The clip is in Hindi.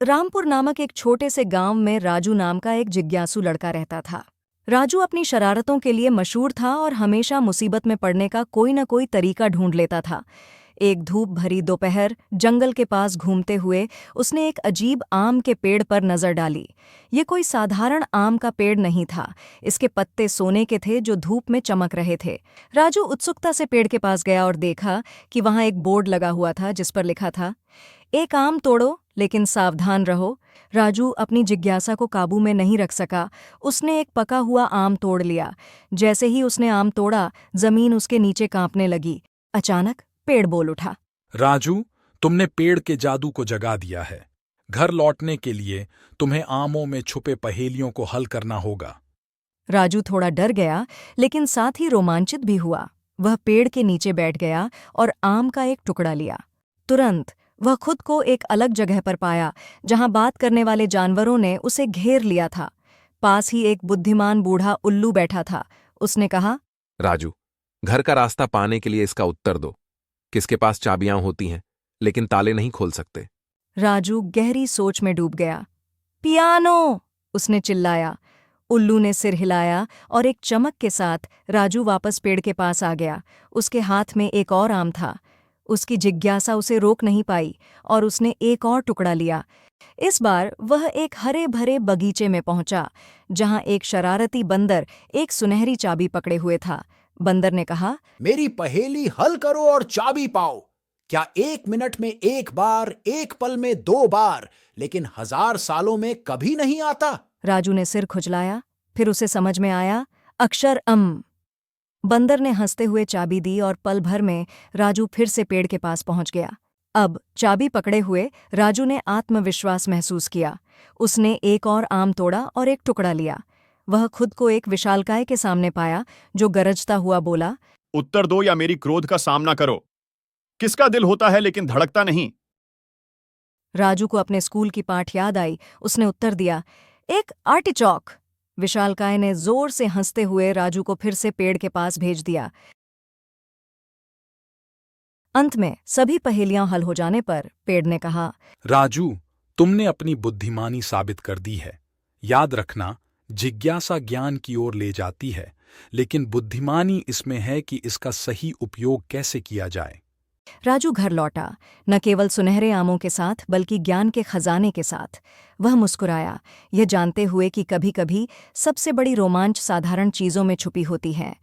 रामपुर नामक एक छोटे से गांव में राजू नाम का एक जिज्ञासु लड़का रहता था। राजू अपनी शरारतों के लिए मशहूर था और हमेशा मुसीबत में पड़ने का कोई न कोई तरीका ढूंढ लेता था। एक धूप भरी दोपहर जंगल के पास घूमते हुए उसने एक अजीब आम के पेड़ पर नजर डाली। ये कोई साधारण आम का पेड़ नहीं था। इसके पत्ते सोने के थे जो धूप में चमक रहे थे। राजू उत्सुकता से पेड़ के पास गया और देखा कि वहां एक बोर्ड लगा हुआ था जिस पर लिखा था, एक आम तोड़ो लेकिन सावधान रहो। राजू अपनी जिज्ञासा को काबू में नहीं रख सका। उसने एक पका हुआ आम तोड़ लिया। जैसे ही उसने आम तोड़ा, जमीन उसके नीचे कांपने लगी। अचानक पेड़ बोल उठा, राजू, तुमने पेड़ के जादू को जगा दिया है। घर लौटने के लिए तुम्हें आमों में छुपे पहेलियों को हल करना होगा। राजू थोड़ा डर गया लेकिन साथ ही रोमांचित भी हुआ। वह पेड़ के नीचे बैठ गया और आम का एक टुकड़ा लिया। तुरंत वह खुद को एक अलग जगह पर पाया जहां बात करने वाले जानवरों ने उसे घेर लिया था। पास ही एक बुद्धिमान बूढ़ा उल्लू बैठा था। उसने कहा, राजू, घर का रास्ता पाने के लिए इसका उत्तर दो। किसके पास चाबियां होती हैं लेकिन ताले नहीं खोल सकते? राजू गहरी सोच में डूब गया। पियानो! उसने चिल्लाया। उल्लू ने सिर हिलाया और एक चमक के साथ राजू वापस पेड़ के पास आ गया। उसके हाथ में एक और आम था। उसकी जिज्ञासा उसे रोक नहीं पाई और उसने एक और टुकड़ा लिया। इस बार वह एक हरे भरे बगीचे में पहुंचा जहां एक शरारती बंदर एक सुनहरी चाबी पकड़े हुए था। बंदर ने कहा, मेरी पहेली हल करो और चाबी पाओ। क्या 1 मिनट में 1 बार, 1 पल में 2 बार, लेकिन 1000 सालों में कभी नहीं आता? राजू ने सिर खुजलाया। फिर उसे समझ में आया, अक्षर अम। बंदर ने हंसते हुए चाबी दी और पल भर में राजू फिर से पेड़ के पास पहुंच गया। अब चाबी पकड़े हुए राजू ने आत्मविश्वास महसूस किया। उसने एक और आम तोड़ा और एक टुकड़ा लिया। वह खुद को एक विशालकाय के सामने पाया जो गरजता हुआ बोला, उत्तर दो या मेरी क्रोध का सामना करो। किसका दिल होता है लेकिन धड़कता नहीं? राजू को अपने स्कूल की पाठ याद आई। उसने उत्तर दिया, एक आर्टिचॉक। विशालकाय ने जोर से हंसते हुए राजू को फिर से पेड़ के पास भेज दिया। अंत में सभी पहेलियां हल हो जाने पर पेड़ ने कहा, राजू, तुमने अपनी बुद्धिमानी साबित कर दी है। याद रखना, जिज्ञासा ज्ञान की ओर ले जाती है, लेकिन बुद्धिमानी इसमें है कि इसका सही उपयोग कैसे किया जाए। राजू घर लौटा, न केवल सुनहरे आमों के साथ बल्कि ज्ञान के खजाने के साथ। वह मुस्कुराया, यह जानते हुए कि कभी-कभी सबसे बड़ी रोमांच साधारण चीजों में छुपी होती है।